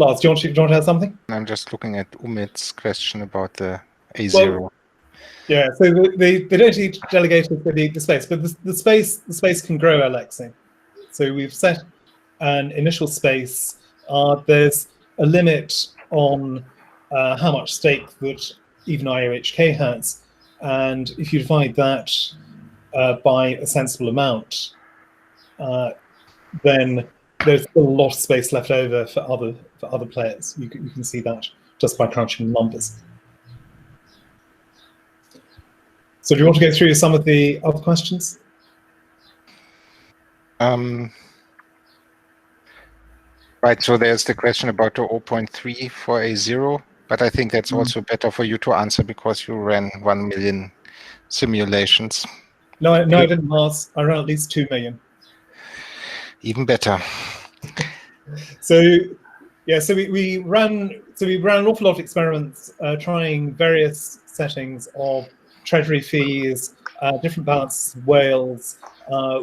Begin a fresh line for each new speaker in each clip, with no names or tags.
Lars, do you want to add something?
I'm just looking at Umid's question about the A0.
Well, yeah, so they don't need delegators for the space, but the space can grow, Alexei. So we've set an initial space. There's a limit on how much stake that even IOHK has, and if you divide that by a sensible amount, then there's still a lot of space left over for other players. You can see that just by crunching numbers. So do you want to go through some of the other questions?
Right, so there's the question about the 0.3 for A0, but I think that's also better for you to answer because you ran 1 million simulations.
No, I didn't, Lars. I ran at least 2 million.
Even better.
So yeah, so we ran an awful lot of experiments trying various settings of Treasury fees, different balances of whales.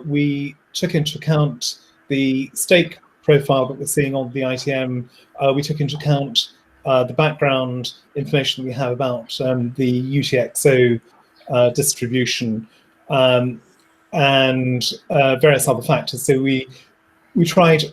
We took into account the stake profile that we're seeing on the ITM. We took into account the background information we have about the UTXO distribution and various other factors. So we tried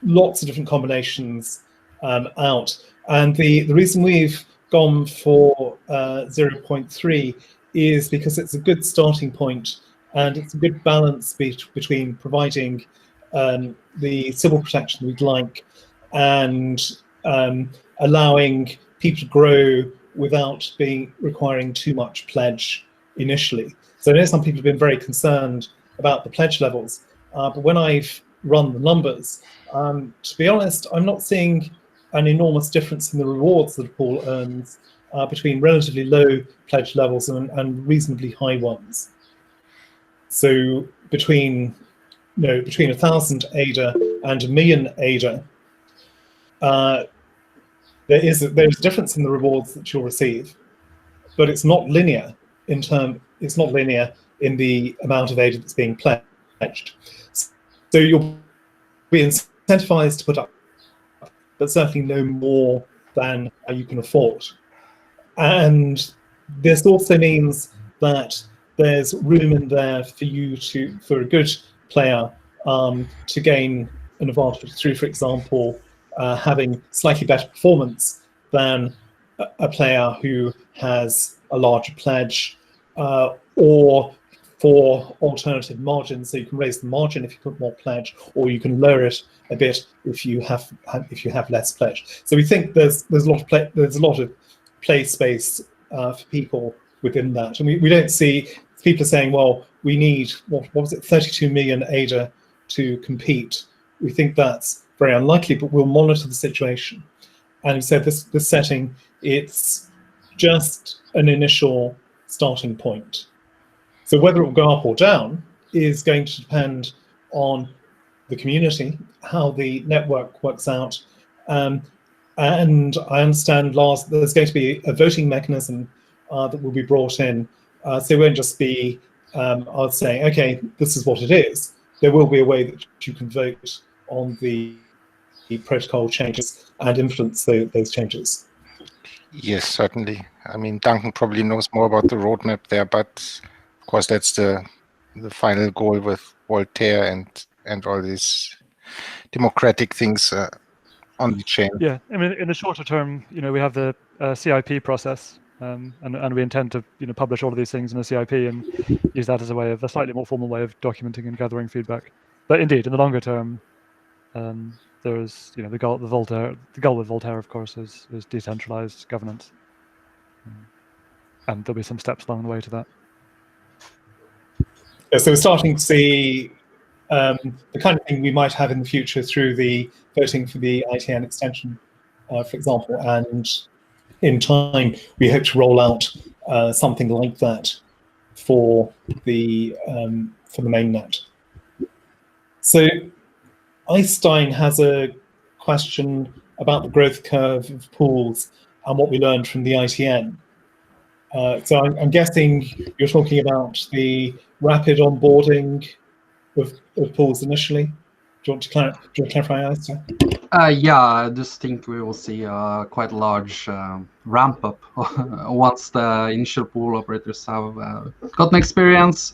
lots of different combinations out, and the reason we've gone for 0.3 is because it's a good starting point and it's a good balance between providing the civil protection we'd like and allowing people to grow without requiring too much pledge initially. So I know some people have been very concerned about the pledge levels, but when I've run the numbers, to be honest, I'm not seeing an enormous difference in the rewards that a pool earns between relatively low pledge levels and reasonably high ones. So between 1,000 ADA and 1 million ADA, there's a difference in the rewards that you'll receive, but it's not linear in the amount of ADA that's being pledged. So you'll be incentivized to put up, but certainly no more than you can afford. And this also means that there's room in there for a good player to gain an advantage through, for example, having slightly better performance than a player who has a larger pledge, or for alternative margins, so you can raise the margin if you put more pledge, or you can lower it a bit if you have less pledge. So we think there's a lot of play space for people within that, and we don't see people saying, well, we need what was it, 32 million ADA to compete. We think that's very unlikely, but we'll monitor the situation. And we said this setting, it's just an initial starting point. So whether it will go up or down is going to depend on the community, how the network works out. And I understand, Lars, there's going to be a voting mechanism that will be brought in. So it won't just be us saying, okay, this is what it is. There will be a way that you can vote on the protocol changes and influence those changes.
Yes, certainly. I mean, Duncan probably knows more about the roadmap there, but of course that's the final goal with Voltaire and all these democratic things on the chain.
Yeah, I mean, in the shorter term, we have the CIP process, and we intend to publish all of these things in a CIP and use that as a slightly more formal way of documenting and gathering feedback. But indeed, in the longer term, there is the goal with Voltaire, of course, is decentralized governance, and there'll be some steps along the way to that.
Yeah, so we're starting to see the kind of thing we might have in the future through the voting for the ITN extension, for example, and in time we hope to roll out something like that for the mainnet. So Einstein has a question about the growth curve of pools and what we learned from the ITN. So I'm guessing you're talking about the rapid onboarding of pools initially. Do you want to clarify, Alistair?
Yeah, I just think we will see a quite large ramp up once the initial pool operators have gotten experience,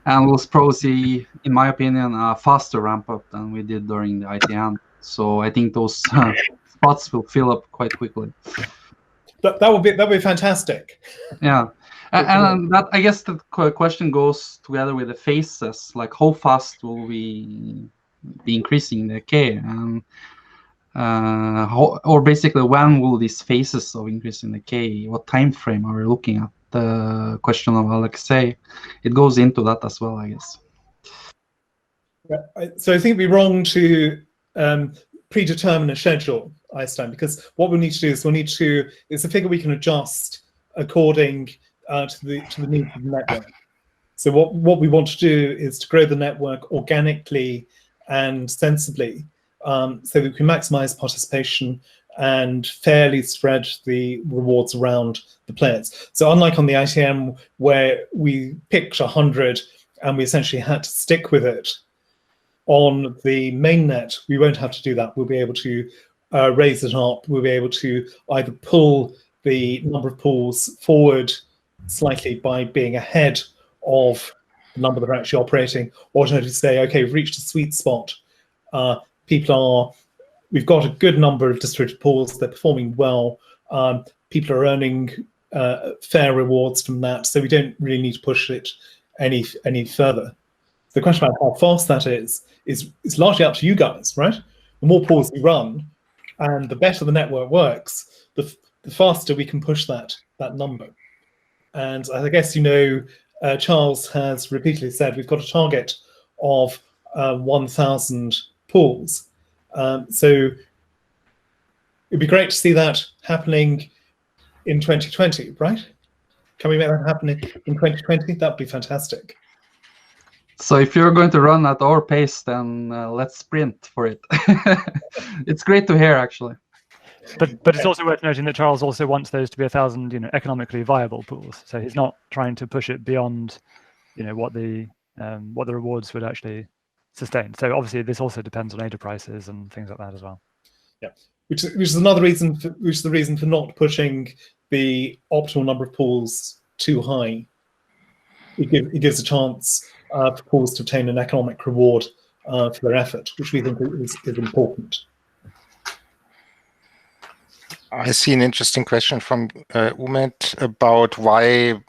and we'll probably see, in my opinion, a faster ramp up than we did during the ITN. So I think those spots will fill up quite quickly.
That would be fantastic.
Yeah, and that, I guess the question goes together with the phases. Like, how fast will we be increasing the K, and or basically when will these phases of increasing the K? What time frame are we looking at? The question of Alexei, it goes into that as well, I guess.
So I think it'd be wrong to predetermine a schedule, Einstein, because what we need to do is it's a figure we can adjust according to the needs of the network. So what we want to do is to grow the network organically and sensibly, so that we can maximize participation and fairly spread the rewards around the players. So unlike on the ITM, where we picked 100 and we essentially had to stick with it, on the mainnet, we won't have to do that. We'll be able to raise it up. We'll be able to either pull the number of pools forward slightly by being ahead of the number that are actually operating, or to say, okay, we've reached a sweet spot. We've got a good number of distributed pools. They're performing well. People are earning fair rewards from that, so we don't really need to push it any further. The question about how fast that is largely up to you guys, right? The more pools we run, and the better the network works, the faster we can push that number. And I guess Charles has repeatedly said we've got a target of 1,000 pools. So it'd be great to see that happening in 2020, right? Can we make that happen in 2020? That'd be fantastic.
So if you're going to run at our pace, then let's sprint for it. It's great to hear, actually.
But it's also worth noting that Charles also wants those to be 1,000, economically viable pools. So he's not trying to push it beyond, what the rewards would actually sustain. So obviously this also depends on ADA prices and things like that as well.
Yeah, which is another reason. Which is the reason for not pushing the optimal number of pools too high. It gives a chance for pools to obtain an economic reward for their effort, which we think is important.
I see an interesting question from Umet about why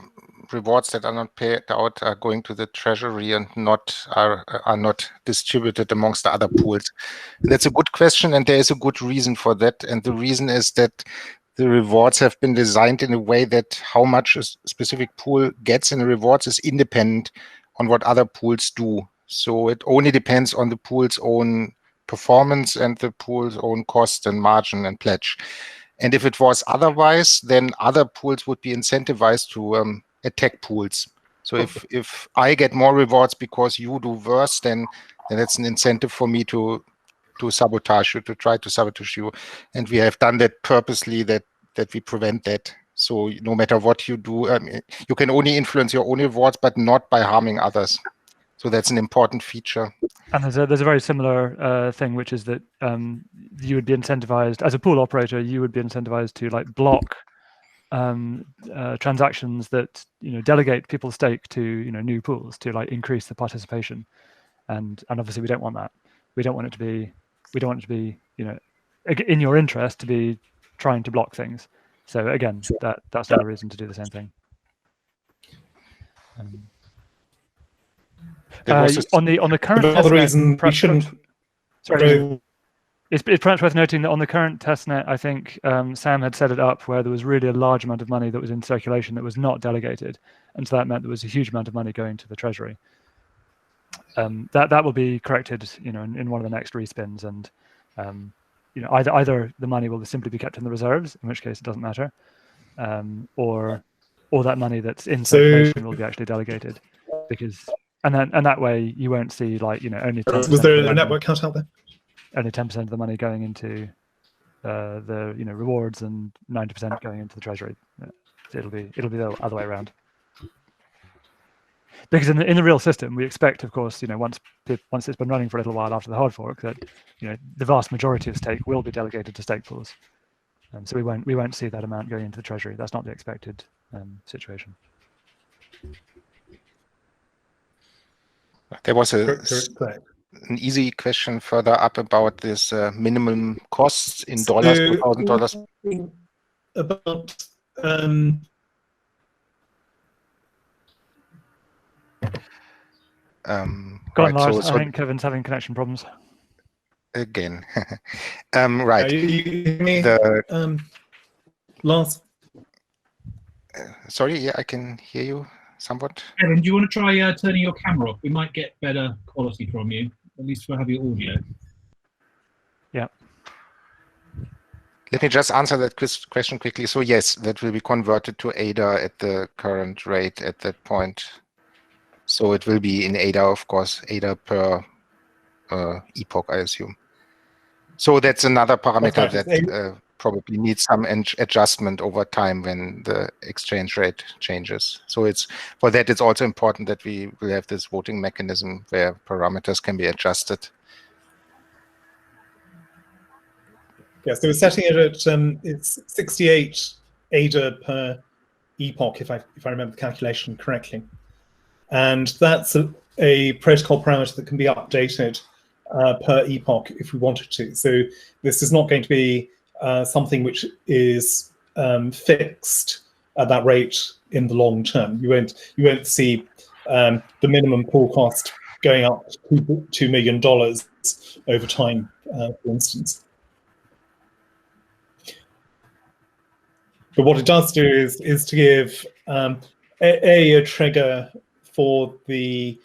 rewards that are not paid out are going to the Treasury and are not distributed amongst the other pools. And that's a good question, and there is a good reason for that. And the reason is that the rewards have been designed in a way that how much a specific pool gets in the rewards is independent on what other pools do. So it only depends on the pool's own performance and the pool's own cost and margin and pledge. And if it was otherwise, then other pools would be incentivized to attack pools. So if I get more rewards because you do worse, then that's an incentive for me to sabotage you, to try to sabotage you. And we have done that purposely, that we prevent that. So no matter what you do, you can only influence your own rewards, but not by harming others. So that's an important feature.
And there's a very similar thing, which is that you would be incentivized as a pool operator. You would be incentivized to block transactions that delegate people's stake to new pools to increase the participation. And obviously we don't want that. We don't want it to be in your interest to be trying to block things. So again, that's another reason to do the same thing. On the current
another reason we shouldn't.
Sorry, it's perhaps worth noting that on the current testnet, I think Sam had set it up where there was really a large amount of money that was in circulation that was not delegated, and so that meant there was a huge amount of money going to the Treasury. That will be corrected, in one of the next respins, and either the money will simply be kept in the reserves, in which case it doesn't matter, or that money that's in circulation will be actually delegated, because and that way you won't see only 10%.
Was there a network cut out there?
Only 10% of the money going into the rewards and 90% going into the Treasury. So it'll be the other way around. because in the real system, we expect, of course, once it's been running for a little while after the hard fork, that the vast majority of stake will be delegated to stake pools. So we won't see that amount going into the treasury. That's not the expected situation.
There was
Correct.
an easy question further up about this minimum costs in dollars, $2,000.
About
Go on,
right,
Lars.
so
I think Kevin's having connection problems.
again, right.
You hear me? Last.
Sorry, yeah, I can hear you somewhat.
Kevin, do you want to try turning your camera off? We might get better quality from you. At least we'll have your audio.
Yeah.
Let me just answer that question quickly. So yes, that will be converted to ADA at the current rate at that point. So it will be in ADA, of course, ADA per epoch, I assume. So that's another parameter that probably needs some adjustment over time when the exchange rate changes. So for that, it's also important that we will have this voting mechanism where parameters can be adjusted.
Yes, so we're setting it at it's 68 ADA per epoch, if I remember the calculation correctly, and that's a protocol parameter that can be updated per epoch if we wanted to. So this is not going to be something which is fixed at that rate in the long term. You won't see the minimum pool cost going up to $2 million over time, for instance. But what it does do is to give a trigger for the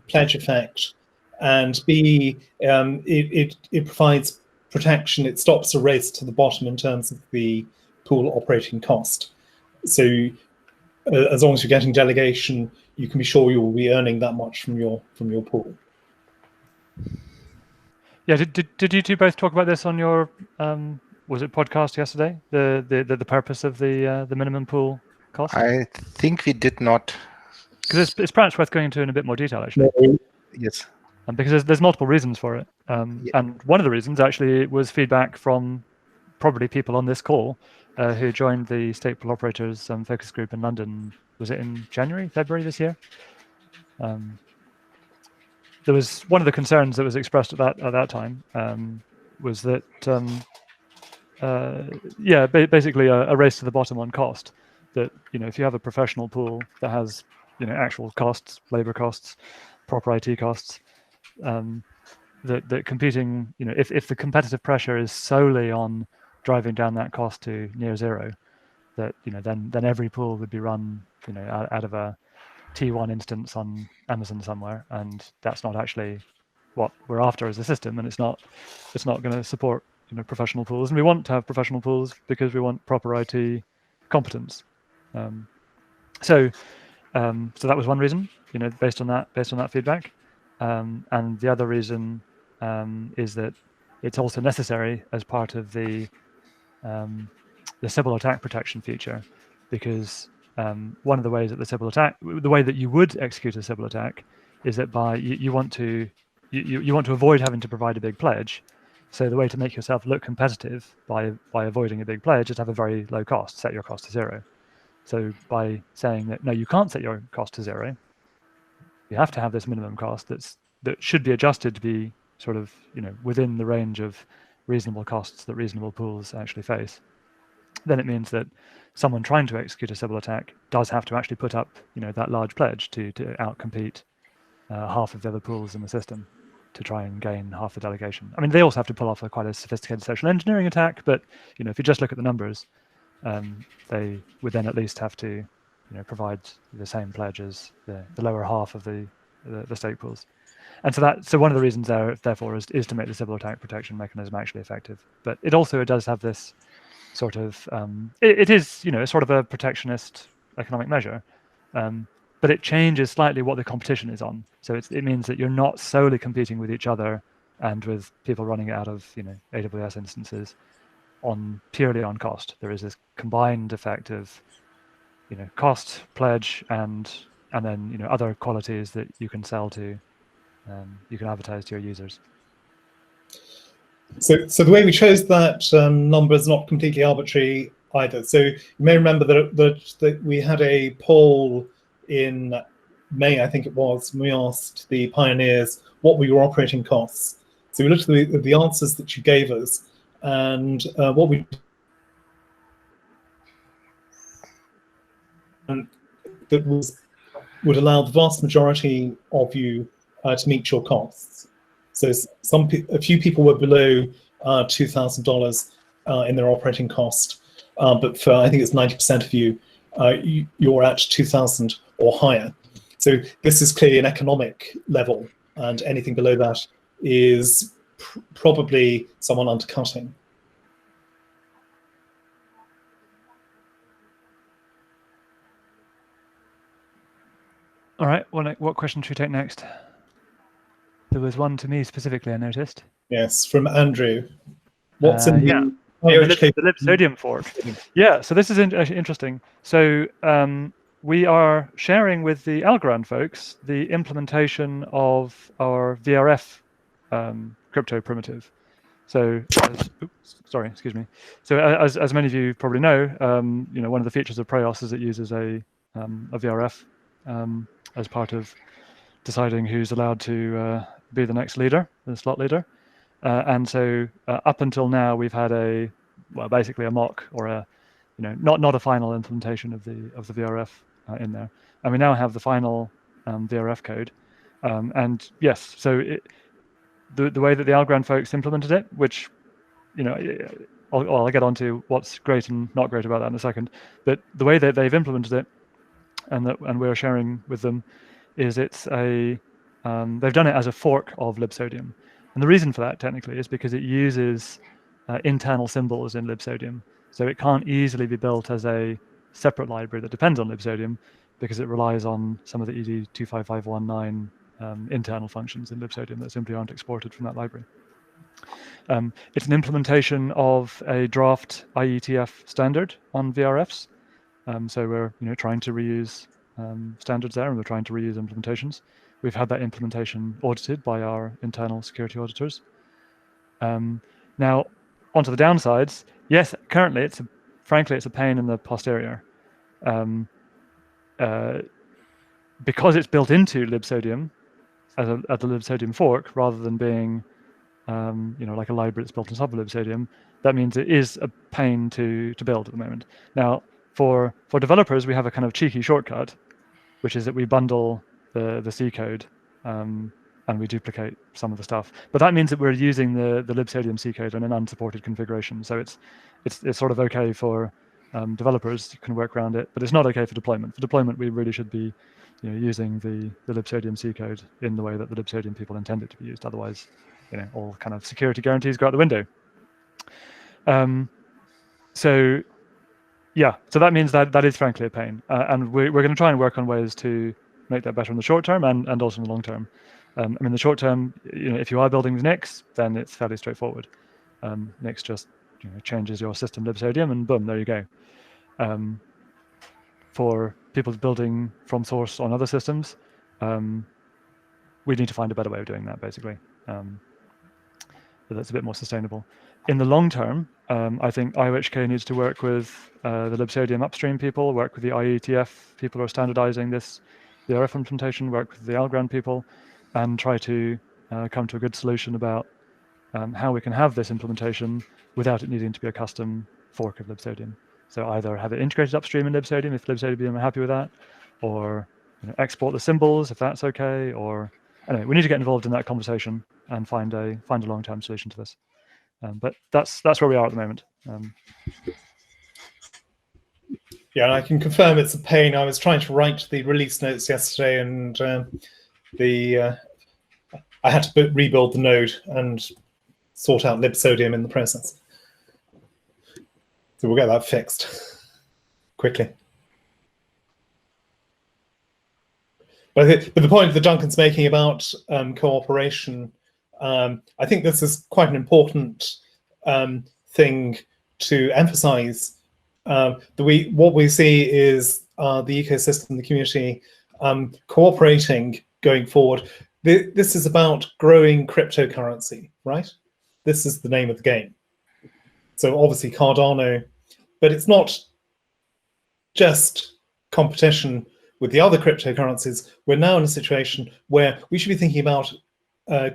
pledge effect, and B, it provides protection. It stops a race to the bottom in terms of the pool operating cost. So as long as you're getting delegation, you can be sure you will be earning that much from your pool.
Yeah, did you two both talk about this on your was it podcast yesterday? The purpose of the minimum pool cost?
I think we did not.
Because it's perhaps worth going into in a bit more detail, actually.
Yes.
Because there's multiple reasons for it. And one of the reasons actually was feedback from probably people on this call who joined the State Pool Operators focus group in London. Was it in January, February this year? There was one of the concerns that was expressed at that time was that basically a race to the bottom on cost. That if you have a professional pool that has actual costs, labor costs, proper IT costs, that competing, if the competitive pressure is solely on driving down that cost to near zero, that then every pool would be run out of a T1 instance on Amazon somewhere, and that's not actually what we're after as a system, and it's not going to support professional pools. And we want to have professional pools because we want proper IT competence. So that was one reason, based on that feedback, and the other reason is that it's also necessary as part of the Sybil attack protection feature, because one of the ways that the way that you would execute a Sybil attack is that you want to avoid having to provide a big pledge. So the way to make yourself look competitive by avoiding a big pledge is to have a very low cost, set your cost to zero. So by saying that no, you can't set your cost to zero, you have to have this minimum cost that should be adjusted to be sort of within the range of reasonable costs that reasonable pools actually face. Then it means that someone trying to execute a Sybil attack does have to actually put up that large pledge to outcompete half of the other pools in the system to try and gain half the delegation. I mean, they also have to pull off quite a sophisticated social engineering attack, but if you just look at the numbers, they would then at least have to provide the same pledge as the lower half of the stake pools. And so one of the reasons therefore is to make the Sybil attack protection mechanism actually effective. But it does have this sort of it is sort of a protectionist economic measure, but it changes slightly what the competition is on. So it means that you're not solely competing with each other and with people running it out of AWS instances purely on cost. There is this combined effect of cost, pledge, and and then other qualities that you can sell to, you can advertise to your users.
So the way we chose that number is not completely arbitrary either. So you may remember that we had a poll in May, I think it was, and we asked the pioneers what were your operating costs. So we looked at the answers that you gave us, and what we that would allow the vast majority of you to meet your costs. So a few people were below $2,000 in their operating cost, but for I think it's 90% of you, you're at 2,000 or higher. So this is clearly an economic level, and anything below that is probably someone undercutting.
All right, what question should we take next? There was one to me specifically, I noticed.
Yes, from Andrew. What's in
the libsodium fork? Yeah, so this is actually interesting. So we are sharing with the Algorand folks the implementation of our VRF crypto primitive. So, excuse me. So as many of you probably know, one of the features of Preos is it uses a VRF as part of deciding who's allowed to be the next leader, the slot leader. And so up until now, we've had basically a mock or a, not a final implementation of the VRF in there. And we now have the final VRF code. And yes, so the way that the Algorand folks implemented it, which, I'll get onto what's great and not great about that in a second. But the way that they've implemented it, and we're sharing with them, is they've done it as a fork of libsodium. And the reason for that technically is because it uses internal symbols in libsodium. So it can't easily be built as a separate library that depends on libsodium, because it relies on some of the ED25519 internal functions in libsodium that simply aren't exported from that library. It's an implementation of a draft IETF standard on VRFs. So we're trying to reuse standards there, and we're trying to reuse implementations. We've had that implementation audited by our internal security auditors. Now, onto the downsides. Yes, currently frankly it's a pain in the posterior, because it's built into libsodium as the libsodium fork rather than being like a library that's built on top of libsodium. That means it is a pain to build at the moment. Now, for developers, we have a kind of cheeky shortcut, which is that we bundle the C code and we duplicate some of the stuff. But that means that we're using the libsodium C code in an unsupported configuration. So it's sort of okay for developers, you can work around it, but it's not okay for deployment. For deployment, we really should be using the libsodium C code in the way that the libsodium people intend it to be used. Otherwise, all kind of security guarantees go out the window. So yeah, so that means that is frankly a pain, and we're going to try and work on ways to make that better in the short term and also in the long term. I mean, the short term, if you are building with Nix, then it's fairly straightforward. Nix just changes your system libsodium, and boom, there you go. For people building from source on other systems, we need to find a better way of doing that, basically. That's a bit more sustainable. In the long term, I think IOHK needs to work with the libsodium upstream people, work with the IETF people who are standardizing this, the RF implementation, work with the Algorand people, and try to come to a good solution about how we can have this implementation without it needing to be a custom fork of libsodium. So either have it integrated upstream in libsodium if libsodium are happy with that, or export the symbols if that's okay, or anyway, we need to get involved in that conversation and find a long-term solution to this. But that's where we are at the moment.
Yeah, I can confirm it's a pain. I was trying to write the release notes yesterday, and I had to rebuild the node and sort out libsodium in the process. So we'll get that fixed quickly. But the point that Duncan's making about cooperation, I think this is quite an important thing to emphasize. What we see is the ecosystem, the community, cooperating going forward. This is about growing cryptocurrency, right? This is the name of the game. So obviously Cardano, but it's not just competition with the other cryptocurrencies. We're now in a situation where we should be thinking about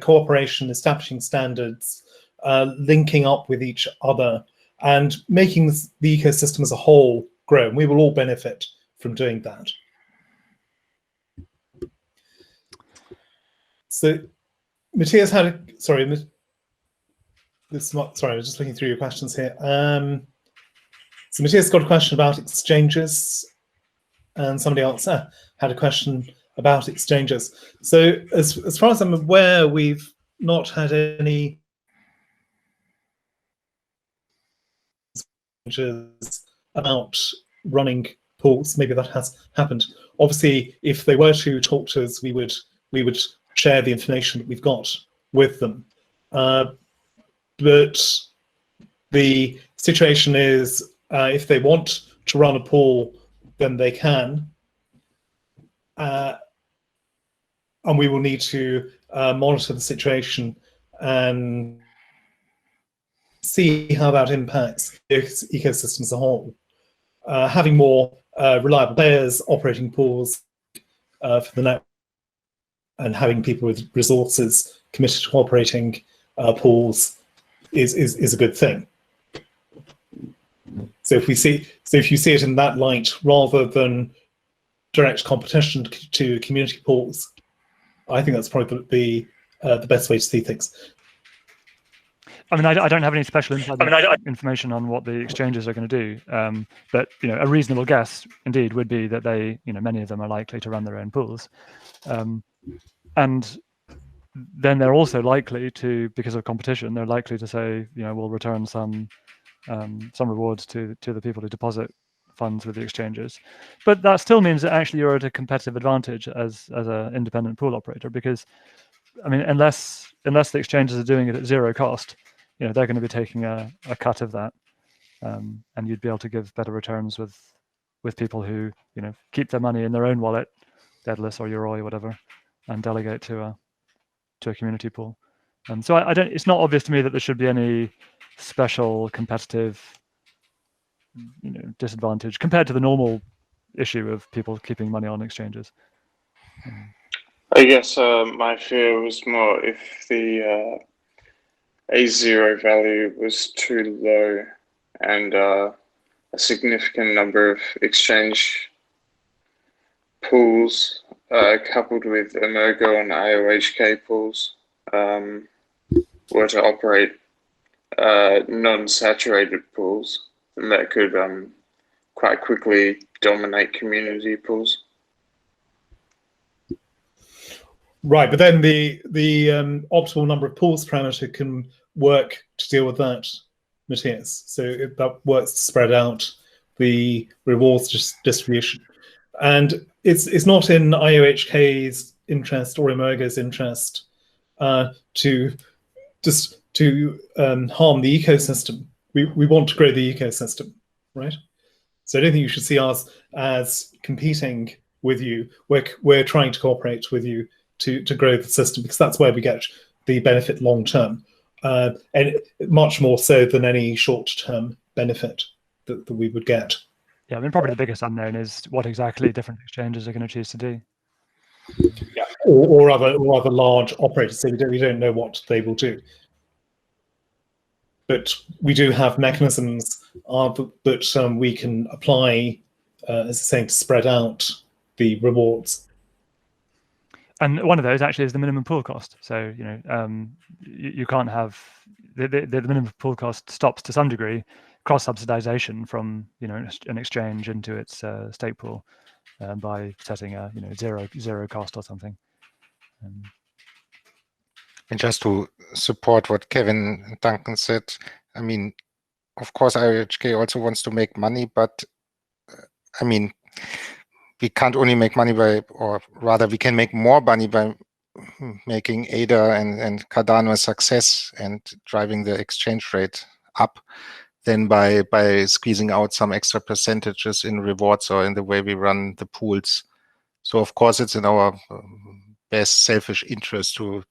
cooperation, establishing standards, linking up with each other, and making the ecosystem as a whole grow. And we will all benefit from doing that. So Matthias had a, sorry, I was just looking through your questions here. So Matthias got a question about exchanges, and somebody else had a question about exchanges. So as far as I'm aware, we've not had any exchanges about running pools. Maybe that has happened. Obviously, if they were to talk to us, we would share the information that we've got with them. But the situation is, if they want to run a pool, then they can. And we will need to monitor the situation and see how that impacts the ecosystem as a whole. Having more reliable players operating pools for the network, and having people with resources committed to operating pools is a good thing. So if you see it in that light, rather than direct competition to community pools, I think that's probably the best way to see things.
I mean, I don't have any special information on what the exchanges are going to do, but a reasonable guess, indeed, would be that they, many of them are likely to run their own pools, and then they're also likely to, because of competition, they're likely to say, we'll return some rewards to the people who deposit funds with the exchanges. But that still means that actually you're at a competitive advantage as an independent pool operator, because, I mean, unless the exchanges are doing it at zero cost, they're going to be taking a cut of that, and you'd be able to give better returns with people who keep their money in their own wallet, Deadless or Yoroi, whatever, and delegate to a community pool. And so it's not obvious to me that there should be any special competitive disadvantage compared to the normal issue of people keeping money on exchanges.
I guess my fear was more if the A0 value was too low and a significant number of exchange pools coupled with Emergo and IOHK pools were to operate non-saturated pools, and that could quite quickly dominate community pools.
Right, but then the optimal number of pools parameter can work to deal with that, Matthias. So that works to spread out the rewards distribution. And it's not in IOHK's interest or Emergo's interest to harm the ecosystem. We want to grow the ecosystem, right? So I don't think you should see us as competing with you. We're trying to cooperate with you to grow the system, because that's where we get the benefit long term, and much more so than any short-term benefit that we would get.
Yeah, I mean, probably the biggest unknown is what exactly different exchanges are going to choose to do.
Yeah, or other large operators. So we don't know what they will do. But we do have mechanisms that we can apply, as I say, to spread out the rewards. And
one of those actually is the minimum pool cost. So you can't have the minimum pool cost stops to some degree cross-subsidization from an exchange into its stake pool by setting a zero cost or something.
And just to support what Kevin and Duncan said, I mean, of course, IOHK also wants to make money, but I mean, we can't only make money by, or rather, we can make more money by making ADA and Cardano a success and driving the exchange rate up than by squeezing out some extra percentages in rewards or in the way we run the pools. So of course it's in our best selfish interest to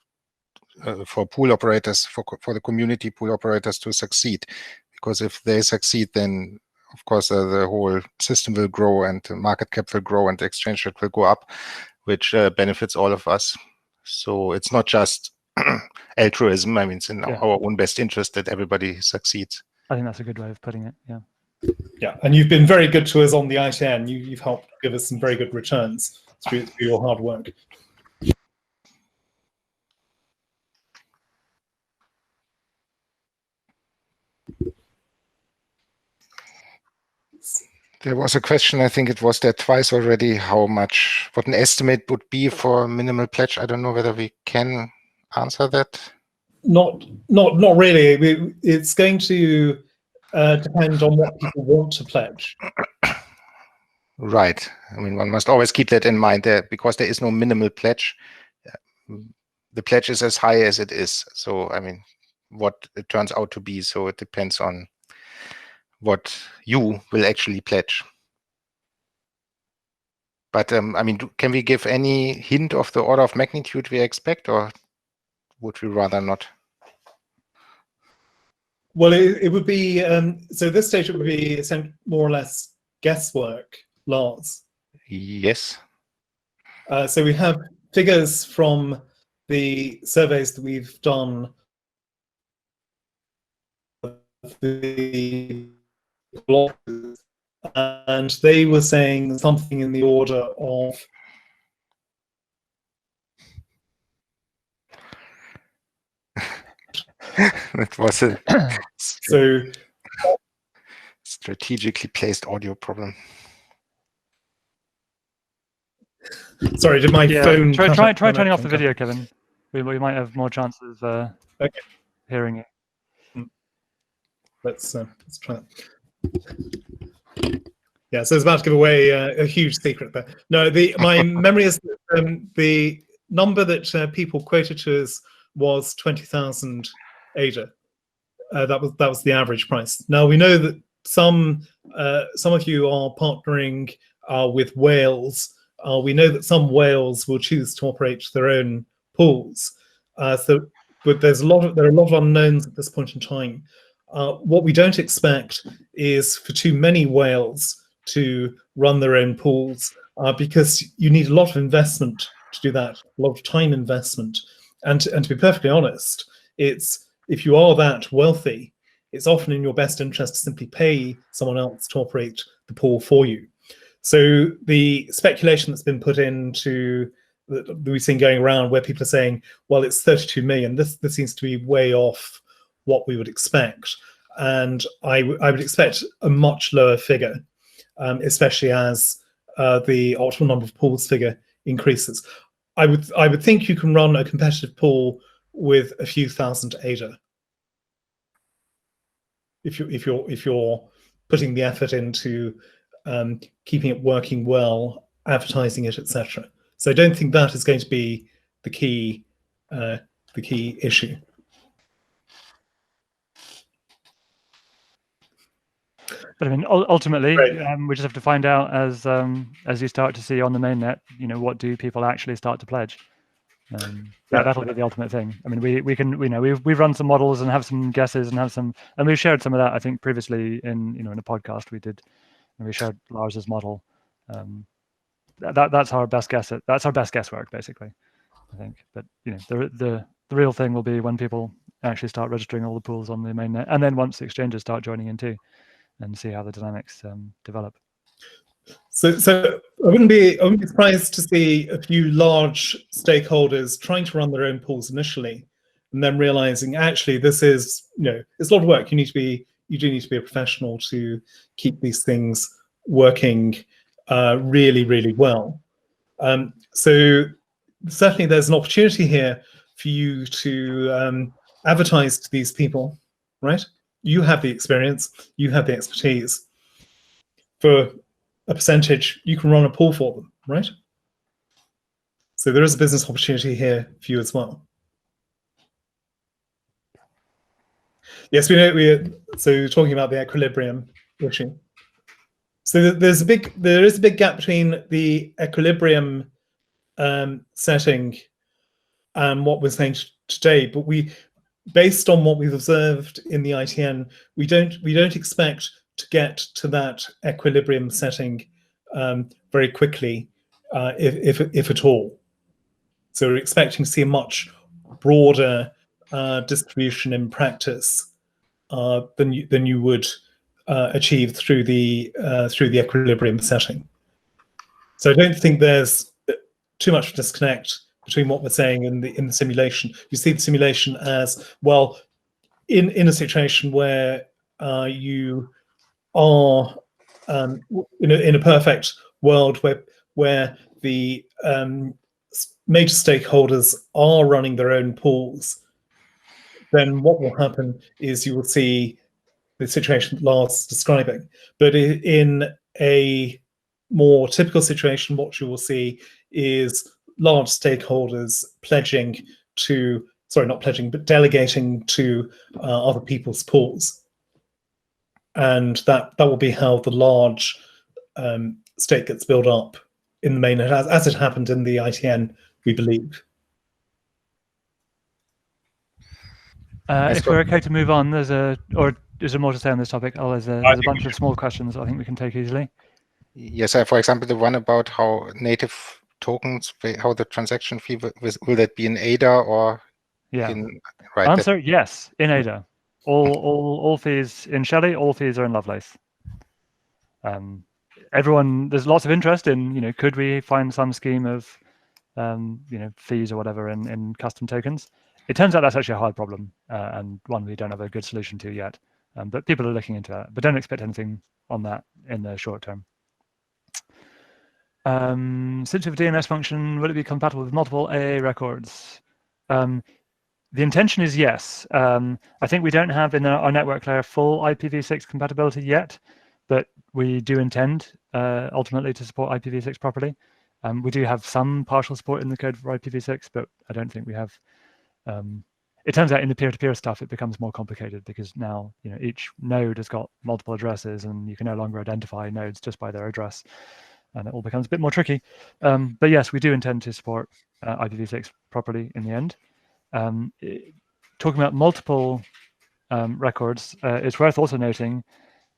for pool operators, for the community pool operators to succeed, because if they succeed, then of course the whole system will grow and the market cap will grow and the exchange rate will go up, which benefits all of us. So it's not just altruism. I mean, it's in our own best interest that everybody succeeds.
I think that's a good way of putting it. Yeah.
Yeah, and you've been very good to us on the ITN. You've helped give us some very good returns through your hard work.
There was a question, I think it was there twice already, what an estimate would be for minimal pledge. I don't know whether we can answer that.
Not really. It's going to depend on what people want to pledge.
Right. I mean, one must always keep that in mind there, because there is no minimal pledge. The pledge is as high as it is. So, I mean, what it turns out to be. So it depends on what you will actually pledge. But I mean, can we give any hint of the order of magnitude we expect, or would we rather not?
Well, it would be, so this stage it would be more or less guesswork, Lars.
Yes.
So we have figures from the surveys that we've done the bloggers, and they were saying something in the order of
It was a
so
strategically placed audio problem.
Sorry, did my phone
try turning off the video, Kevin? We might have more chances of hearing it.
Let's try that. Yeah, so it's about to give away a huge secret there. No, my memory is that, the number that people quoted to us was 20,000 ADA. That was the average price. Now we know that some of you are partnering with whales. We know that some whales will choose to operate their own pools. But there are a lot of unknowns at this point in time. What we don't expect is for too many whales to run their own pools, because you need a lot of investment to do that, a lot of time investment. And to be perfectly honest, if you are that wealthy, it's often in your best interest to simply pay someone else to operate the pool for you. So the speculation that's been put into that we've seen going around, where people are saying, well, it's 32 million, this seems to be way off what we would expect. And I would expect a much lower figure, especially as the optimal number of pools figure increases. I would think you can run a competitive pool with a few thousand ADA if you're putting the effort into keeping it working well, advertising it, etc. So I don't think that is going to be the key issue.
But I mean, ultimately, we just have to find out as you start to see on the mainnet, what do people actually start to pledge? That'll be the ultimate thing. I mean, we've run some models and have some guesses and we've shared some of that. I think previously in a podcast we did, and we shared Lars's model. That's our best guess. That's our best guesswork, basically, I think. But the real thing will be when people actually start registering all the pools on the mainnet, and then once the exchanges start joining in too, and see how the dynamics develop.
So I wouldn't be surprised to see a few large stakeholders trying to run their own pools initially, and then realizing actually this is it's a lot of work. You do need to be a professional to keep these things working really, really well. So certainly there's an opportunity here for you to advertise to these people, right? You have the experience, you have the expertise. For a percentage, you can run a pool for them, right? So there is a business opportunity here for you as well. Yes, we know. So talking about the equilibrium issue. So there is a big gap between the equilibrium setting and what we're saying today. But based on what we've observed in the ITN, we don't expect to get to that equilibrium setting very quickly, if at all. So we're expecting to see a much broader distribution in practice than you would achieve through the equilibrium setting. So I don't think there's too much disconnect between what we're saying in the simulation. You see the simulation as well in a situation where you are in a perfect world where the major stakeholders are running their own pools. Then what will happen is you will see the situation that Lars is describing. But in a more typical situation, what you will see is large stakeholders pledging to, sorry, not pledging, but delegating to other people's pools. And that will be how the large state gets built up in the mainnet, as it happened in the ITN, we believe.
If we're okay to move on, is there more to say on this topic? Oh, there's a bunch of small questions I think we can take easily.
Yes, for example, the one about how native tokens, how the transaction fee, will that be in ADA or in, right?
Answer, yes, in ADA. All fees in Shelley, all fees are in Lovelace. There's lots of interest in, could we find some scheme of, fees or whatever in custom tokens? It turns out that's actually a hard problem and one we don't have a good solution to yet. But people are looking into that. But don't expect anything on that in the short term. Since we have a DNS function, will it be compatible with multiple AA records? The intention is yes. I think we don't have in our network layer full IPv6 compatibility yet, but we do intend ultimately to support IPv6 properly. We do have some partial support in the code for IPv6, but I don't think we have. It turns out in the peer-to-peer stuff, it becomes more complicated because now each node has got multiple addresses, and you can no longer identify nodes just by their address, and it all becomes a bit more tricky. But yes, we do intend to support IPv6 properly in the end. Talking about multiple records, it's worth also noting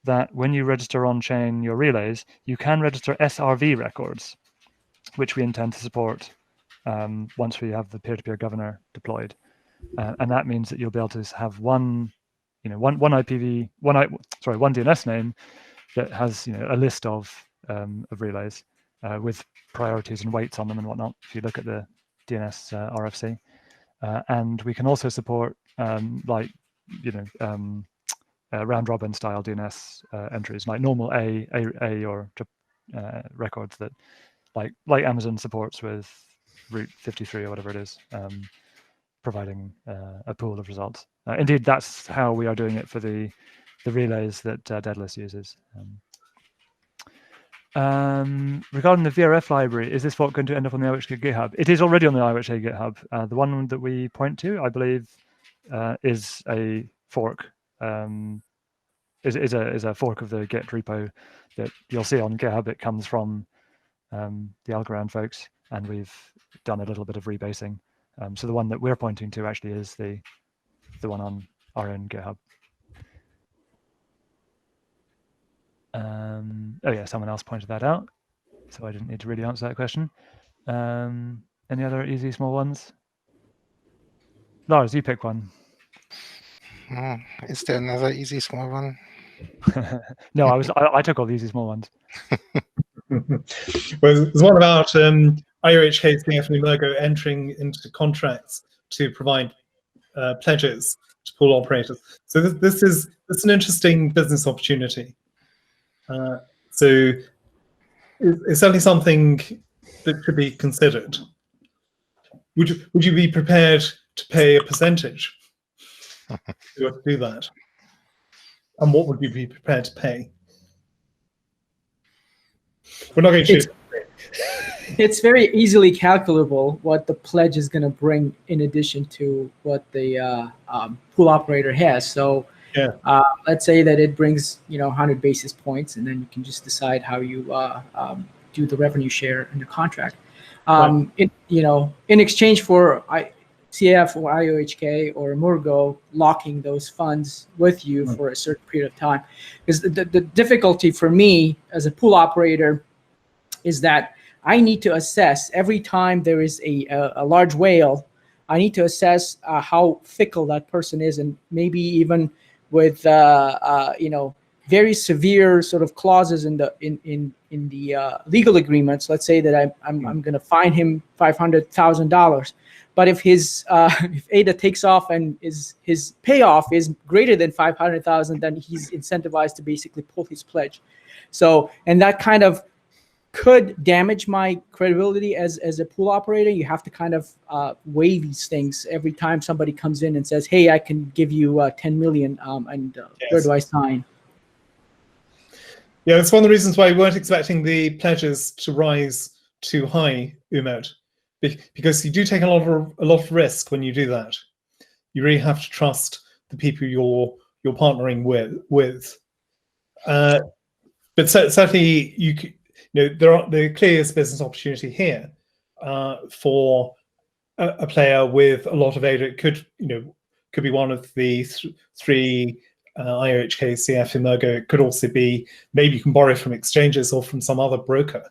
that when you register on-chain your relays, you can register Srv records, which we intend to support once we have the peer-to-peer governor deployed, and that means that you'll be able to have one DNS name that has a list of relays with priorities and weights on them and whatnot. If you look at the DNS RFC. And we can also support round robin style DNS entries, like normal A or records that like Amazon supports with Route 53 or whatever it is, providing a pool of results. Indeed, that's how we are doing it for the relays that Deadless uses. Regarding the VRF library, is this fork going to end up on the IWHK GitHub? It is already on the IWHK GitHub. The one that we point to, I believe, is a fork. Is a fork of the Git repo that you'll see on GitHub. It comes from the Algorand folks, and we've done a little bit of rebasing. So the one that we're pointing to actually is the one on our own GitHub. Oh yeah, someone else pointed that out, so I didn't need to really answer that question. Any other easy small ones? Lars, you pick one.
Is there another easy small one?
No, I took all the easy small ones.
Well, there's one about IOHK, CF, and Emergo entering into contracts to provide pledges to pool operators. So this is an interesting business opportunity. So it's certainly something that could be considered. Would you be prepared to pay a percentage to do that? And what would you be prepared to pay? We're not going to.
It's very easily calculable what the pledge is going to bring in addition to what the pool operator has. So
Yeah.
Let's say that it brings 100 basis points, and then you can just decide how you do the revenue share in the contract. In exchange for CF or IOHK or Murgo locking those funds with you for a certain period of time. Because the difficulty for me as a pool operator is that I need to assess every time there is a large whale. I need to assess how fickle that person is, and maybe even with very severe sort of clauses in the legal agreements. Let's say that I'm going to fine him $500,000, but if if ADA takes off and his payoff is greater than 500,000, then he's incentivized to basically pull his pledge. So, and that kind of could damage my credibility as a pool operator. You have to kind of weigh these things every time somebody comes in and says, "Hey, I can give you 10 million, and where do I sign?"
Yeah, that's one of the reasons why we weren't expecting the pledges to rise too high, Umut, because you do take a lot of risk when you do that. You really have to trust the people you're partnering with. But certainly the clearest business opportunity here for a player with a lot of ADA. It could be one of the three IOHK, CF, Emergo. It could also be, maybe you can borrow from exchanges or from some other broker.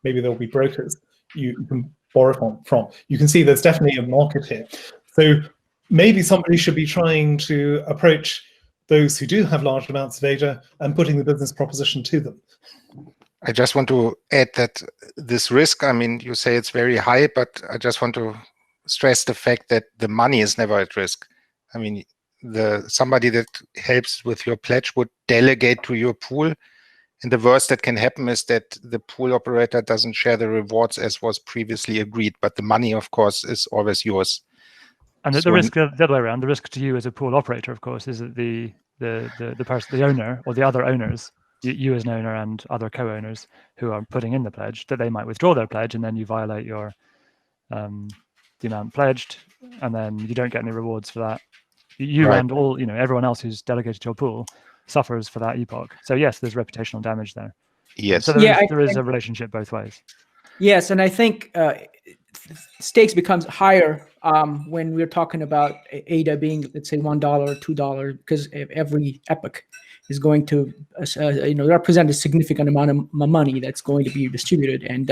Maybe there'll be brokers you can borrow from. You can see there's definitely a market here. So maybe somebody should be trying to approach those who do have large amounts of ADA and putting the business proposition to them.
I just want to add that this risk, I mean, you say it's very high, but I just want to stress the fact that the money is never at risk. I mean, somebody that helps with your pledge would delegate to your pool, and the worst that can happen is that the pool operator doesn't share the rewards as was previously agreed, but the money, of course, is always yours.
And the risk the other way around, the risk to you as a pool operator, of course, is that the person, the owner or the other owners, you as an owner and other co-owners who are putting in the pledge, that they might withdraw their pledge, and then you violate your the amount pledged, and then you don't get any rewards for that. You
Right.
and all everyone else who's delegated to your pool suffers for that epoch. So yes, there's reputational damage there.
Yes.
So there is a relationship both ways.
Yes, and I think stakes becomes higher when we're talking about ADA being, let's say, $1 or $2, because every epoch is going to represent a significant amount of money that's going to be distributed, and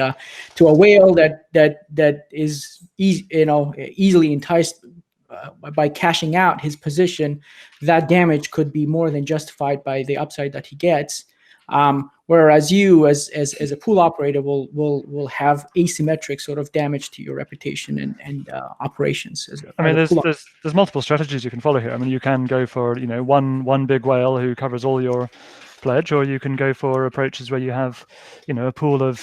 to a whale that is easily enticed by cashing out his position, that damage could be more than justified by the upside that he gets. Whereas you, as a pool operator, will have asymmetric sort of damage to your reputation and operations.
There's multiple strategies you can follow here. I mean, you can go for one big whale who covers all your pledge, or you can go for approaches where you have a pool of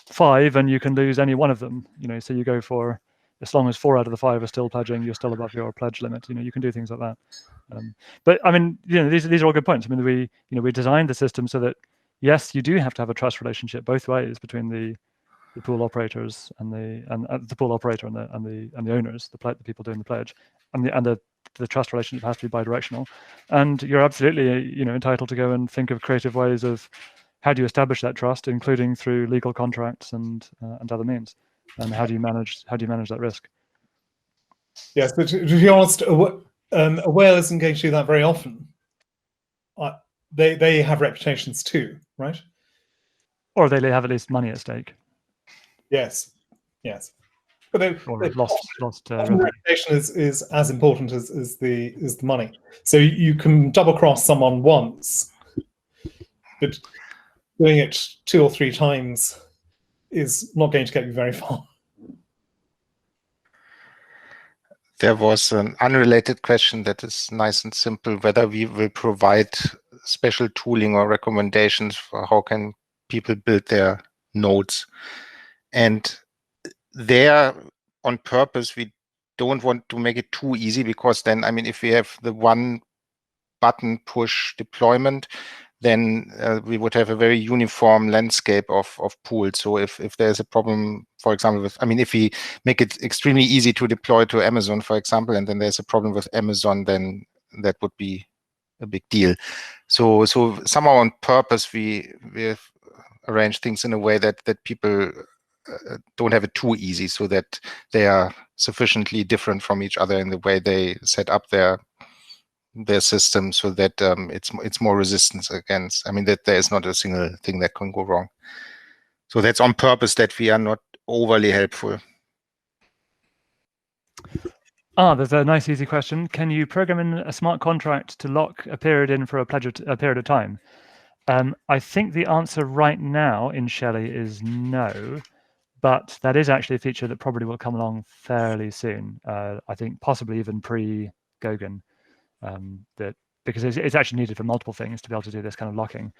5 and you can lose any one of them. So you go for, as long as 4 out of the 5 are still pledging, you're still above your pledge limit. You can do things like that. But I mean, these are all good points. I mean, we designed the system so that yes, you do have to have a trust relationship both ways between the pool operators and the pool operator and the owners, the people doing the pledge, and the trust relationship has to be bidirectional. And you're absolutely entitled to go and think of creative ways of how do you establish that trust, including through legal contracts and other means. And how do you manage that risk?
Yes, but to be honest, a whale isn't going to do that very often. They have reputations too, right?
Or they have at least money at stake.
Yes. But reputation is as important as the money. So you can double cross someone once, but doing it 2 or 3 times is not going to get you very far.
There was an unrelated question that is nice and simple, whether we will provide special tooling or recommendations for how can people build their nodes. And there, on purpose, we don't want to make it too easy, because then, I mean, if we have the one button push deployment, then we would have a very uniform landscape of pools. So if there's a problem, for example, if we make it extremely easy to deploy to Amazon, for example, and then there's a problem with Amazon, then that would be a big deal. So somehow on purpose we have arranged things in a way that people don't have it too easy, so that they are sufficiently different from each other in the way they set up their system, so that it's more resistance against. I mean, that there is not a single thing that can go wrong. So that's on purpose, that we are not overly helpful.
There's a nice easy question. Can you program in a smart contract to lock a period in for a period of time? I think the answer right now in Shelley is no, but that is actually a feature that probably will come along fairly soon. I think possibly even pre-Goguen, because it's actually needed for multiple things to be able to do this kind of locking.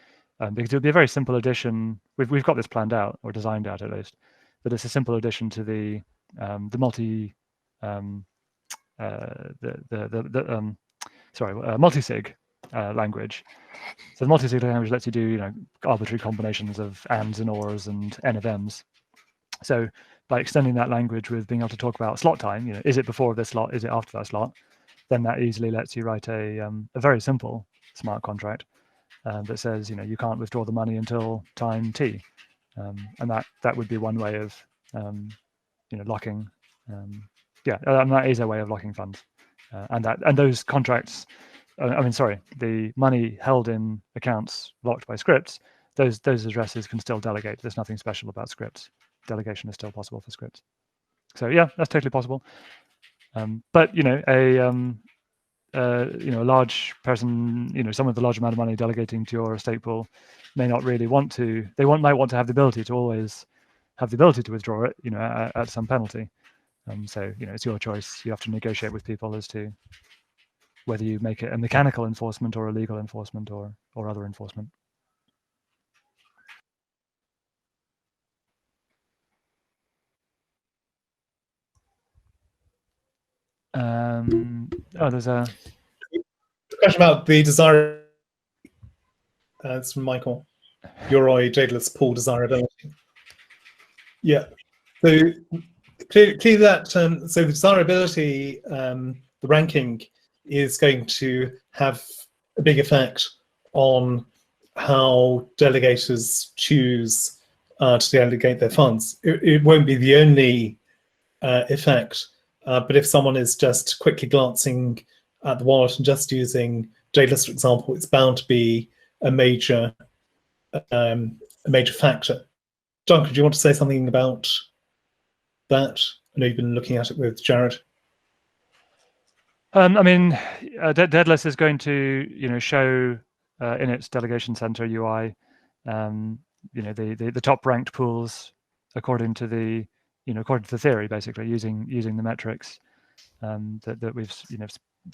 Because it would be a very simple addition. We've got this planned out, or designed out at least, but it's a simple addition to the multi multi-sig language. So the multi-sig language lets you do arbitrary combinations of ands and ors and n of m's. So by extending that language with being able to talk about slot time, is it before this slot, is it after that slot, then that easily lets you write a very simple smart contract that says you can't withdraw the money until time t, and that would be one way of locking. And that is a way of locking funds, and those contracts. The money held in accounts locked by scripts. Those addresses can still delegate. There's nothing special about scripts. Delegation is still possible for scripts. So yeah, that's totally possible. But a large person, someone with a large amount of money delegating to your estate pool may not really want to. Might want to have the ability to always have the ability to withdraw it, at some penalty. So it's your choice. You have to negotiate with people as to whether you make it a mechanical enforcement or a legal enforcement or other enforcement. There's a
question about the desirability. It's from Michael. Yoroi Deadless pool desirability. Yeah. So clearly that so the desirability, the ranking is going to have a big effect on how delegators choose to delegate their funds. It won't be the only effect, but if someone is just quickly glancing at the wallet and just using Deadless, for example, it's bound to be a major factor. Duncan, do you want to say something about that? I know you've been looking at it with Jared.
Deadless is going to, show in its delegation center UI, the top ranked pools according to the, according to the theory, basically using the metrics that we've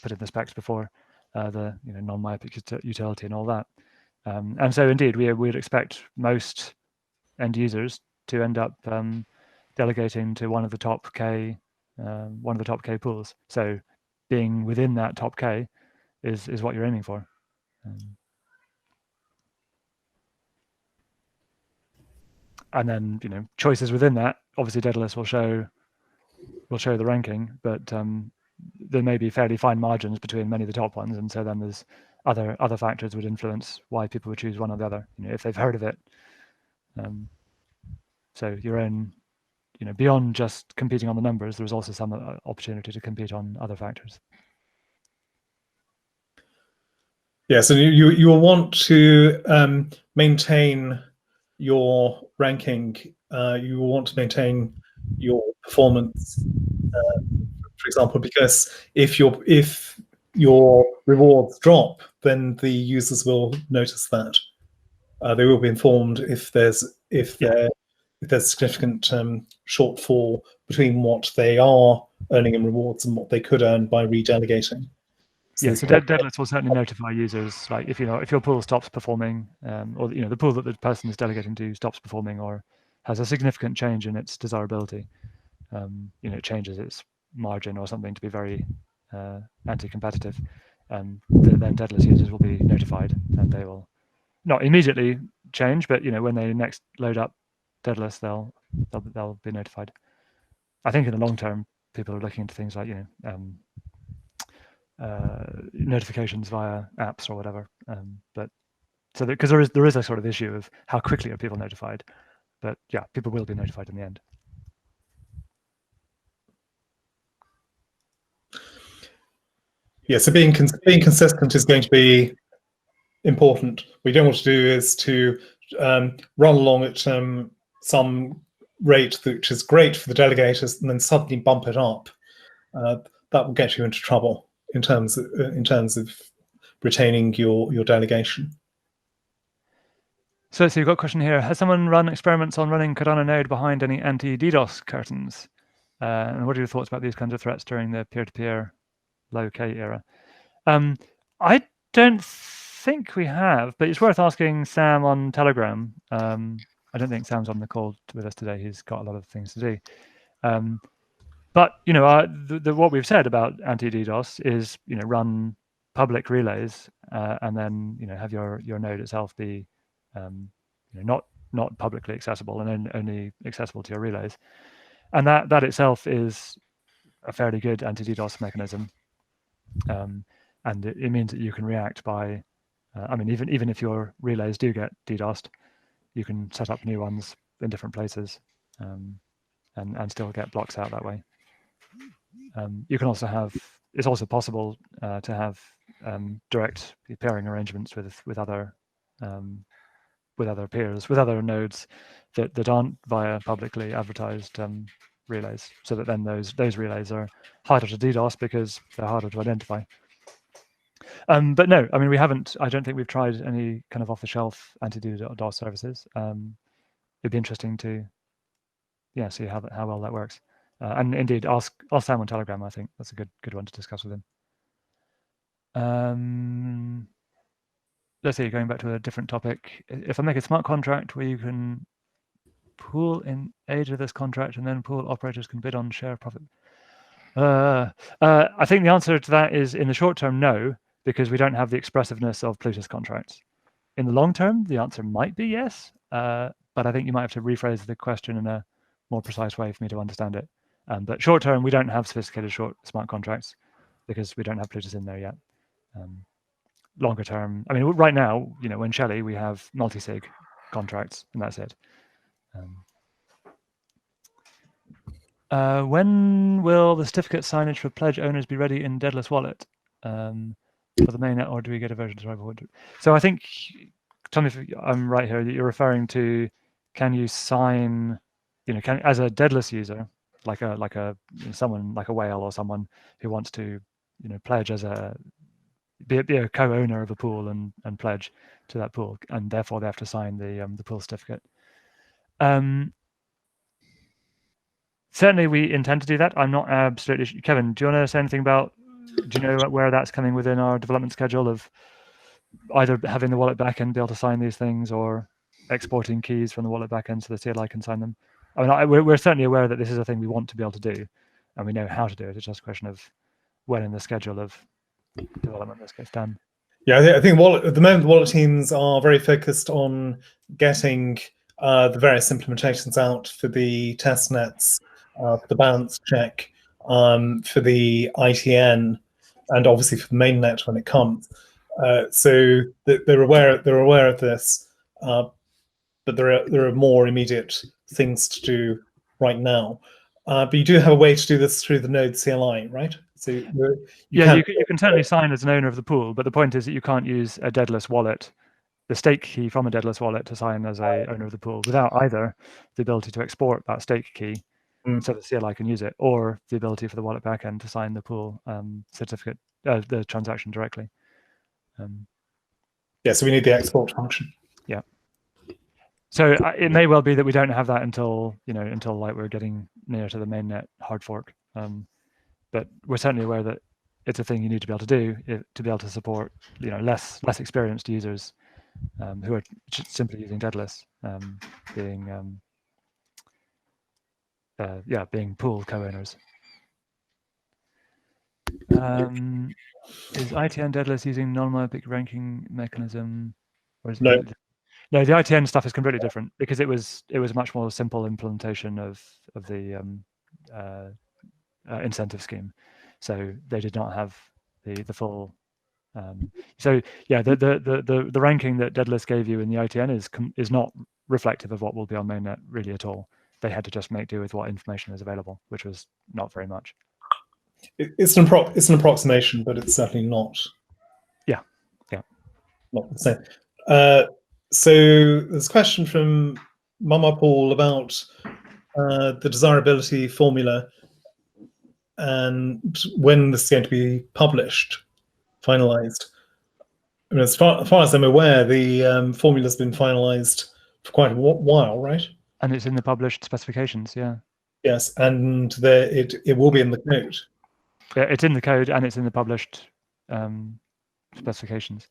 put in the specs before, the non-myopic utility and all that. And so indeed, we'd expect most end users to end up delegating to one of the top K pools. So being within that top K is what you're aiming for. And then choices within that, obviously Deadless will show the ranking, but there may be fairly fine margins between many of the top ones, and so then there's other factors would influence why people would choose one or the other, if they've heard of it. So your own, beyond just competing on the numbers, there's also some opportunity to compete on other factors.
Yeah, so you will want to maintain your ranking. You will want to maintain your performance, for example, because if your rewards drop, then the users will notice that. They will be informed if there's significant shortfall between what they are earning in rewards and what they could earn by redelegating.
So Deadless will certainly notify users, like if your pool stops performing, or the pool that the person is delegating to stops performing, or has a significant change in its desirability. It changes its margin or something to be very anti-competitive. Then Deadless users will be notified, and they will not immediately change, but when they next load up Deadless, they'll be notified. I think in the long term, people are looking into things like notifications via apps or whatever. But so because there is a sort of issue of how quickly are people notified. But yeah, people will be notified in the end.
Yeah, so being consistent is going to be important. What you don't want to do is to run along at some rate which is great for the delegators and then suddenly bump it up. That will get you into trouble in terms of retaining your delegation.
So you've got a question here. Has someone run experiments on running Cardano node behind any anti-DDoS curtains? And what are your thoughts about these kinds of threats during the peer-to-peer low K era? I don't think we have, but it's worth asking Sam on Telegram. I don't think Sam's on the call with us today. He's got a lot of things to do. But what we've said about anti-DDoS is run public relays and then have your node itself be not publicly accessible and only accessible to your relays, and that itself is a fairly good anti-DDoS mechanism. And it means that you can react by, even if your relays do get DDoSed, you can set up new ones in different places and still get blocks out that way. You can also have, it's also possible to have direct pairing arrangements with other peers, with other nodes that aren't via publicly advertised relays, so that then those relays are harder to DDoS because they're harder to identify. But no, we haven't. I don't think we've tried any kind of off-the-shelf anti-DDoS services. It'd be interesting to, see how well that works. And indeed, ask Sam on Telegram. I think that's a good one to discuss with him. Let's see. Going back to a different topic. If I make a smart contract where you can pool in age of this contract and then pool operators can bid on share profit. I think the answer to that is in the short term, no, because we don't have the expressiveness of Plutus contracts. In the long term, the answer might be yes, but I think you might have to rephrase the question in a more precise way for me to understand it. But short term, we don't have sophisticated smart contracts because we don't have Plutus in there yet. Longer term, right now, in Shelley, we have multi-sig contracts, and that's it. When will the certificate signage for pledge owners be ready in Deadless Wallet for the mainnet, or do we get a version to rival? So I think, tell me if I'm right here, that you're referring to, can you sign, as a Deadless user, like someone like a whale or someone who wants to, pledge as be a co-owner of a pool and pledge to that pool, and therefore they have to sign the pool certificate. Certainly, we intend to do that. I'm not absolutely sure. Kevin, do you want to say anything about? Do you know where that's coming within our development schedule of either having the wallet backend be able to sign these things or exporting keys from the wallet backend so the CLI can sign them? We're certainly aware that this is a thing we want to be able to do, and we know how to do it. It's just a question of when in the schedule of development this gets done.
Yeah, I think at the moment the wallet teams are very focused on getting the various implementations out for the testnets, for the balance check, for the ITN, and obviously for the mainnet when it comes. So they're aware of this, but there are more immediate things to do right now. But you do have a way to do this through the node CLI, right? So you
can certainly sign as an owner of the pool, but the point is that you can't use a Deadless wallet, the stake key from a Deadless wallet, to sign as a owner of the pool without either the ability to export that stake key so the CLI can use it, or the ability for the wallet backend to sign the pool certificate, the transaction directly.
So we need the export function.
Yeah. So it may well be that we don't have that until like we're getting near to the mainnet hard fork. But we're certainly aware that it's a thing you need to be able to do to be able to support less experienced users who are simply using Deadless, being pool co-owners. Is ITN Deadless using non-monolithic ranking mechanism, or is it? No, the ITN stuff is completely different because it was much more simple implementation of the incentive scheme. So they did not have the full. So yeah, the ranking that Deadless gave you in the ITN is not reflective of what will be on mainnet really at all. They had to just make do with what information is available, which was not very much.
It's an approximation, but it's certainly not.
Yeah.
Not the same. So there's a question from Mama Paul about the desirability formula and when this is going to be published, finalized. I mean, as far as I'm aware, the formula's been finalized for quite a while, right?
And it's in the published specifications, yeah.
Yes, and it will be in the code.
Yeah, it's in the code and it's in the published specifications.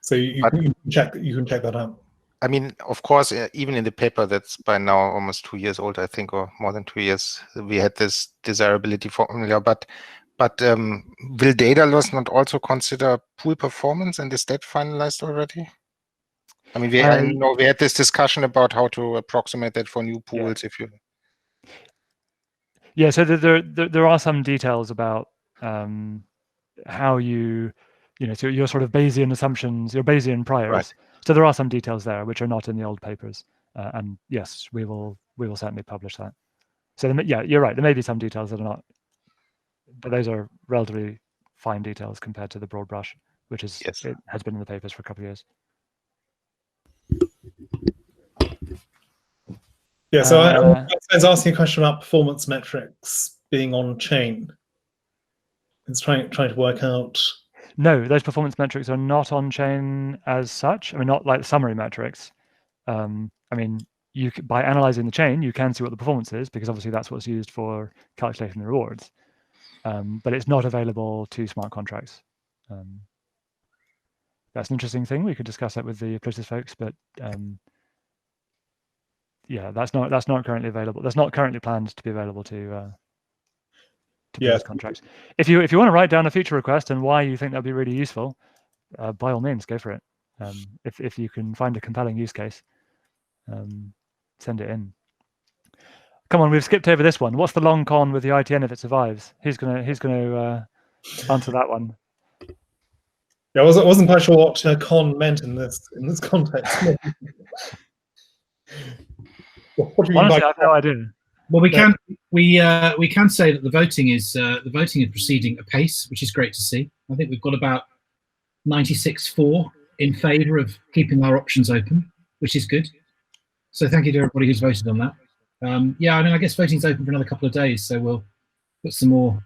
So you can check that out.
I mean, of course, even in the paper that's by now almost 2 years old, I think, or more than 2 years, we had this desirability formula. But will Daedalus not also consider pool performance, and is that finalized already? I mean, I know we had this discussion about how to approximate that for new pools.
Yeah.
If you,
yeah, so there are some details about how so your sort of Bayesian assumptions, your Bayesian priors.
Right.
So there are some details there which are not in the old papers, and yes, we will certainly publish that. So yeah, you're right. There may be some details that are not, but those are relatively fine details compared to the broad brush, which is it has been in the papers for a couple of years.
Yeah. So I was asking a question about performance metrics being on chain. It's trying to work out.
No, those performance metrics are not on chain as such. I mean, not like summary metrics. I mean, by analyzing the chain, you can see what the performance is, because obviously that's what's used for calculating the rewards. But it's not available to smart contracts. That's an interesting thing. We could discuss that with the Plutus folks, but yeah, that's not currently available. That's not currently planned to be available to those contracts. If you want to write down a feature request and why you think that'd be really useful, by all means, go for it. If you can find a compelling use case, send it in. Come on, we've skipped over this one. What's the long con with the ITN if it survives? Who's gonna answer that one?
Yeah, I wasn't quite sure what con meant in this context. What do you mean?
Honestly, I have no idea.
Well, we can say that the voting is proceeding apace, which is great to see. I think we've got about 96-4 in favour of keeping our options open, which is good. So thank you to everybody who's voted on that. Yeah, I mean, I guess voting's open for another couple of days, so we'll put some more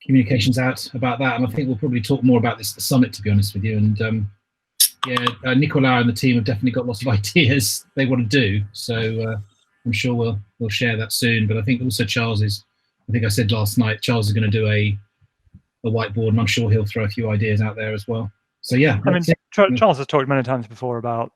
communications out about that, and I think we'll probably talk more about this at the summit, to be honest with you. And yeah, Nicolau and the team have definitely got lots of ideas they want to do, so I'm sure we'll share that soon. But I think also Charles I think I said last night, Charles is going to do a whiteboard, and I'm sure he'll throw a few ideas out there as well. So yeah,
I mean, Charles has talked many times before about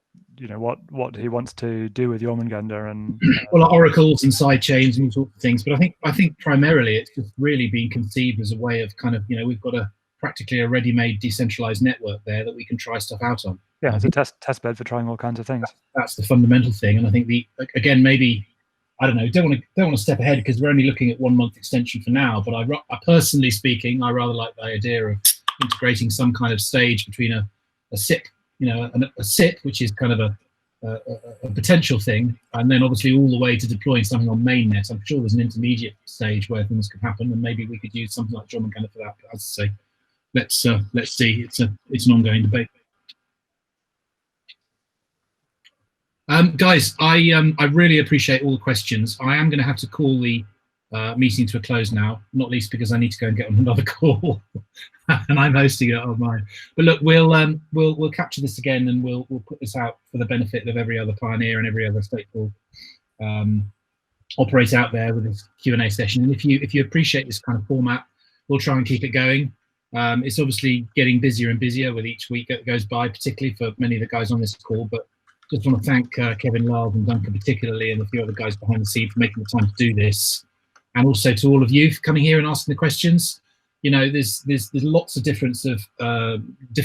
what he wants to do with Jormungandr and
well, oracles and side chains and all sorts of things. But I think primarily it's just really being conceived as a way of kind of we've got practically a ready-made decentralized network there that we can try stuff out on.
Yeah, it's a test bed for trying all kinds of things.
That's the fundamental thing, and I think again maybe I don't know, don't want to step ahead because we're only looking at 1 month extension for now. But I personally speaking, I rather like the idea of integrating some kind of stage between a SIP, a SIP, which is kind of a potential thing, and then obviously all the way to deploying something on mainnet. I'm sure there's an intermediate stage where things could happen, and maybe we could use something like Jormungandr for that. But as I say, let's see. It's an ongoing debate. Guys, I really appreciate all the questions. I am going to have to call the meeting to a close now, not least because I need to go and get on another call, and I'm hosting it on mine. But look, we'll capture this again, and we'll put this out for the benefit of every other pioneer and every other stateful operator out there with this Q&A session. And if you appreciate this kind of format, we'll try and keep it going. It's obviously getting busier and busier with each week that goes by, particularly for many of the guys on this call. But just want to thank Kevin Love and Duncan particularly, and a few other guys behind the scene for making the time to do this. And also to all of you for coming here and asking the questions. There's lots of different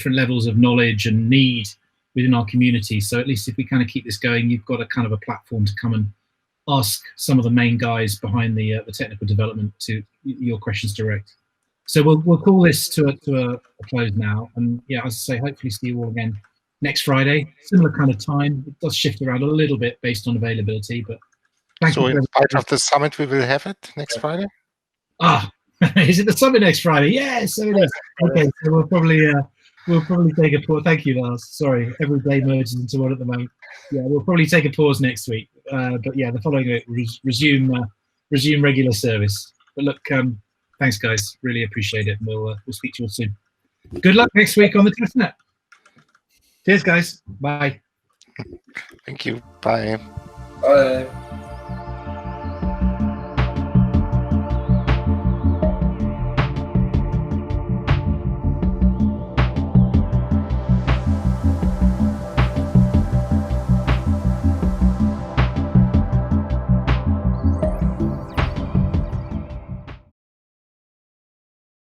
levels of knowledge and need within our community. So at least if we kind of keep this going, you've got a kind of a platform to come and ask some of the main guys behind the technical development to your questions direct. So we'll call this to a close now. And yeah, as I say, hopefully see you all again next Friday. Similar kind of time. It does shift around a little bit based on availability, but thank
So
you.
in spite of the summit, we will have it next Friday?
Ah, is it the summit next Friday? Yes, so it is. Okay, so we'll probably take a pause. Thank you, Lars. Sorry, every day merges into one at the moment. Yeah, we'll probably take a pause next week. But yeah, the following week resume regular service. But look, thanks guys, really appreciate it. And we'll speak to you all soon. Good luck next week on the testnet. Cheers, guys. Bye.
Thank you. Bye.
Bye.